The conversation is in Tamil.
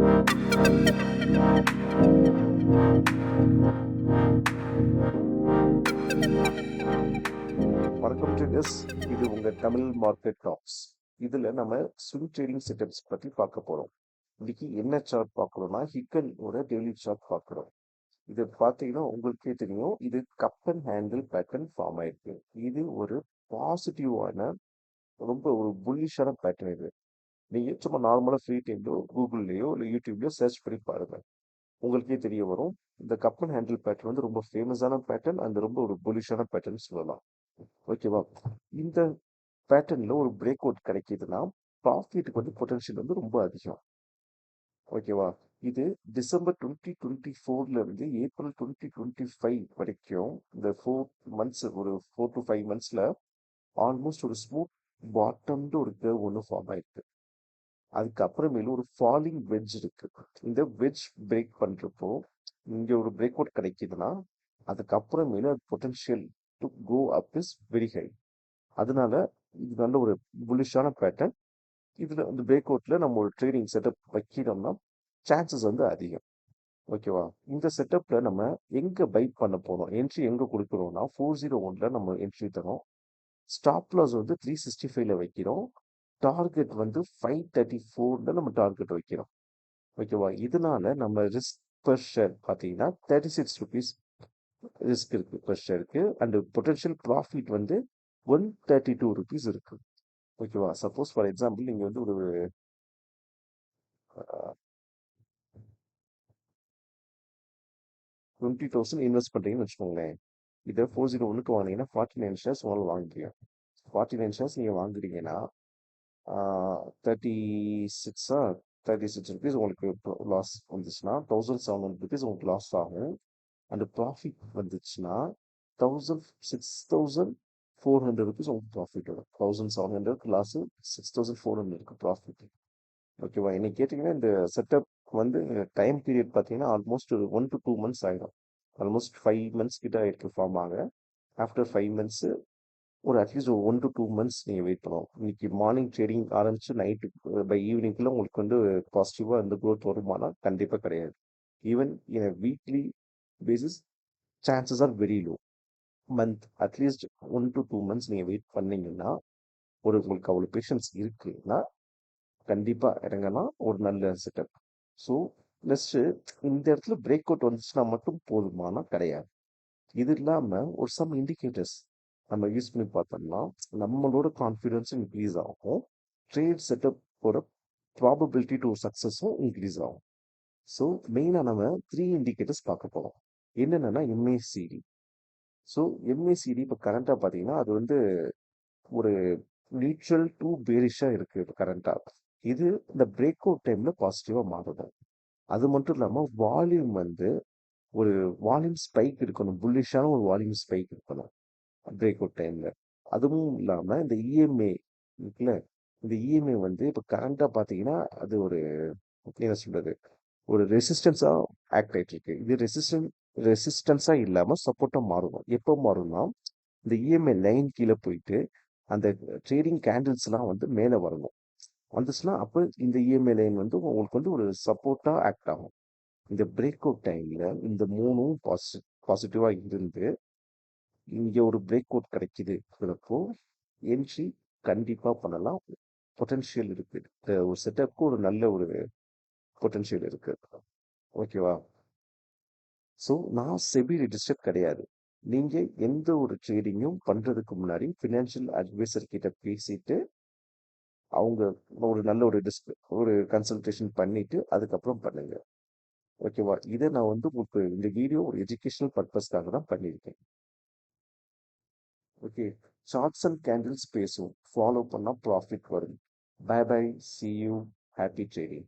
வணக்கம் ட்ரேடர்ஸ். இது உங்க தமிழ் மார்க்கெட் டாக்ஸ். இதுல நம்ம ஸ்விங் ட்ரேடிங் செட்டப்ஸ் பத்தி பார்க்க போறோம். இன்னைக்கு என்ன சார்ட் பார்க்கறோம்னா ஹிக்கனோட டெய்லி சார்ட் பார்க்குறோம். இது பார்த்தீங்கன்னா உங்களுக்கே தெரியும், இது cup and handle pattern form ஆயிருக்கு. இது ஒரு பாசிட்டிவான ரொம்ப ஒரு புல்லிஷான பேட்டர்ன். இது நீங்க சும்மா நார்மலா ஃப்ரீ டைம்லயோ கூகுள்லயோ இல்லை யூடியூப்லயோ சர்ச் பண்ணி பாருங்க, உங்களுக்கே தெரிய வரும். இந்த கப் அண்ட் ஹேண்டில் பேட்டர்ன் வந்து ரொம்ப ஃபேமஸான பேட்டர்ன், அந்த ரொம்ப ஒரு புல்லிஷான பேட்டர்ன் சொல்லலாம். ஓகேவா? இந்த பேட்டர்ன்ல ஒரு பிரேக் அவுட் கிடைக்குதுன்னா ப்ராஃபிட்டுக்கு வந்து பொட்டன்ஷியல் வந்து ரொம்ப அதிகம். ஓகேவா? இது டிசம்பர் 2024ல இருந்து ஏப்ரல் 2025 வரைக்கும் இந்த 4 மந்த்ஸ், ஒரு 4 to 5 monthsல ஆல்மோஸ்ட் ஒரு ஸ்மூத் பாட்டம்டு ஒரு கர்வ் ஒன்று ஃபார்ம் ஆயிருக்கு. அதுக்கப்புறமேல ஒரு ஃபாலிங் வெட்ஜ் இருக்கு. இந்த வெட்ஜ் பிரேக் பண்றப்போ இங்க ஒரு பிரேக் அவுட் கிடைக்குதுன்னா அதுக்கப்புறமேல potential to go up is very high. அதனால இது நல்ல ஒரு புல்லிஷான பேட்டர்ன். இதுல இந்த பிரேக் அவுட்ல நம்ம ஒரு ட்ரேடிங் செட்டப் வைக்கிறோம்னா சான்சஸ் வந்து அதிகம். ஓகேவா? இந்த செட்டப்ல நம்ம எங்க பை பண்ண போறோம், என்ட்ரி எங்க கொடுக்குறோம்னா 401ல நம்ம என்ட்ரி தரோம். ஸ்டாப் லாஸ் வந்து 365ல வைக்கிறோம். டார்கெட் வந்து 534ல நம்ம டார்கெட் வைக்கிறோம். ஓகேவா? இதனால நம்ம ரிஸ்க் பெர் ஷேர் பார்த்தீங்கன்னா 36 ருபீஸ் ரிஸ்க் இருக்கு பெர் ஷேருக்கு. அண்ட் பொட்டன்ஷியல் ப்ராஃபிட் வந்து 132 ருபீஸ் இருக்கு. ஓகேவா? சப்போஸ் ஃபார் எக்ஸாம்பிள் நீங்க வந்து ஒரு 20,000 இன்வெஸ்ட் பண்றீங்கன்னு வச்சுக்கோங்களேன். இதை 401க்கு வாங்கினீங்கன்னா 49 ஷேர்ஸ் உங்களால் வாங்கிக்கிறீங்க. 49 ஷேர்ஸ் நீங்கள் வாங்குறீங்கன்னா 36 ருபீஸ் உங்களுக்கு லாஸ் வந்துச்சுன்னா 1700 ருபீஸ் உங்களுக்கு லாஸ் ஆகும். அண்ட் ப்ராஃபிட் வந்துச்சுன்னா 6,400 ருபீஸ் உங்களுக்கு ப்ராஃபிட் வரும். 1700 லாஸ், 6,400 ப்ராஃபிட். ஓகேவா? இன்னைக்கு கேட்டிங்கன்னா இந்த செட்டப் வந்து டைம் பீரியட் பார்த்தீங்கன்னா ஆல்மோஸ்ட் ஒரு 1 to 2 months ஆகிடும். ஆல்மோஸ்ட் 5 months கிட்ட ஆயிருக்கு ஃபார்ம் ஆக. ஆஃப்டர் 5 months ஒரு அட்லீஸ்ட் ஒரு 1 to 2 months நீங்கள் வெயிட் பண்ணணும். இன்னைக்கு மார்னிங் ட்ரேடிங் ஆரம்பிச்சு நைட்டு பை ஈவினிங்குள்ள உங்களுக்கு வந்து பாசிட்டிவாக இந்த க்ரோத் வருமானா கண்டிப்பாக கிடையாது. Even in weekly basis chances are very low. Month at least 1 to 2 months நீங்கள் வெயிட் பண்ணீங்கன்னா, உங்களுக்கு அவ்வளோ பேஷன்ஸ் இருக்குன்னா கண்டிப்பாக இறங்கலாம். ஒரு நல்ல செட்டப். ஸோ நெக்ஸ்ட் இந்த இடத்துல பிரேக் அவுட் வந்துச்சுன்னா மட்டும் போதுமானா கிடையாது. இது இல்லாமல் ஒரு சம் இண்டிகேட்டர்ஸ் நம்ம யூஸ் பண்ணி பார்த்தோம்னா நம்மளோட கான்ஃபிடென்ஸும் இன்க்ரீஸ் ஆகும், ட்ரேட் செட்டப்போட ப்ராபபிலிட்டி டு சக்ஸஸும் இன்க்ரீஸ் ஆகும். ஸோ மெயினாக நம்ம 3 இண்டிகேட்டர்ஸ் பார்க்க போகிறோம். என்னென்னா எம்ஏசிடி. ஸோ எம்ஏசிடி இப்போ கரண்ட்டாக பார்த்தீங்கன்னா அது வந்து ஒரு நியூட்ரல் டு பேரிஷாக இருக்குது இப்போ கரண்ட்டாக. இது இந்த பிரேக் அவுட் டைமில் பாசிட்டிவாக மாறுது. அது மட்டும் இல்லாமல் வால்யூம் வந்து ஒரு வால்யூம் ஸ்பைக் இருக்கணும், புல்லிஷான ஒரு வால்யூம் ஸ்பைக் இருக்கணும் பிரேக் அவுட் டைமில். அதுவும் இல்லாமல் இந்த இஎம்ஏ இருக்குல்ல, இந்த இஎம்ஏ வந்து இப்போ கரண்ட்டாக பார்த்தீங்கன்னா அது ஒரு என்ன சொல்கிறது, ஒரு ரெசிஸ்டன்ஸாக ஆக்ட் ஆகிட்டு இருக்கு. இது ரெசிஸ்டன்ஸாக இல்லாமல் சப்போர்ட்டாக மாறணும். எப்போ மாறும்னா இந்த இஎம்ஏ லைன் கீழே போயிட்டு அந்த ட்ரேடிங் கேண்டில்ஸ்லாம் வந்து மேலே வரணும். வந்துச்சுன்னா அப்போ இந்த இஎம்ஐ லைன் வந்து உங்களுக்கு வந்து ஒரு சப்போர்ட்டாக ஆக்ட் ஆகும். இந்த பிரேக் அவுட் டைமில் இந்த மூணும் பாசிட்டிவாக இருந்து இங்கே ஒரு பிரேக் அவுட் கிடைக்குதுங்கிறப்போ என்ட்ரி கண்டிப்பாக பண்ணலாம். பொட்டன்ஷியல் இருக்குது. ஒரு செட்டப்புக்கு ஒரு நல்ல ஒரு பொட்டன்ஷியல் இருக்குது. ஓகேவா? ஸோ நான் செபி ரெஜிஸ்டர்ட் கிடையாது. நீங்கள் எந்த ஒரு ட்ரேடிங்கும் பண்ணுறதுக்கு முன்னாடி ஃபினான்ஷியல் அட்வைசர் கிட்ட பேசிட்டு அவங்க ஒரு நல்ல ஒரு கன்சல்டேஷன் பண்ணிட்டு அதுக்கப்புறம் பண்ணுங்க. ஓகேவா? இதை நான் வந்து உங்களுக்கு இந்த வீடியோ ஒரு எஜுகேஷனல் பர்பஸ்க்காக தான் பண்ணியிருக்கேன். ஓகே, சார்ட்ஸ் அண்ட் கேண்டில்ஸ் பேசும், ஃபாலோ பண்ணால் ப்ராஃபிட் வரும். Bye bye, see you, happy trading.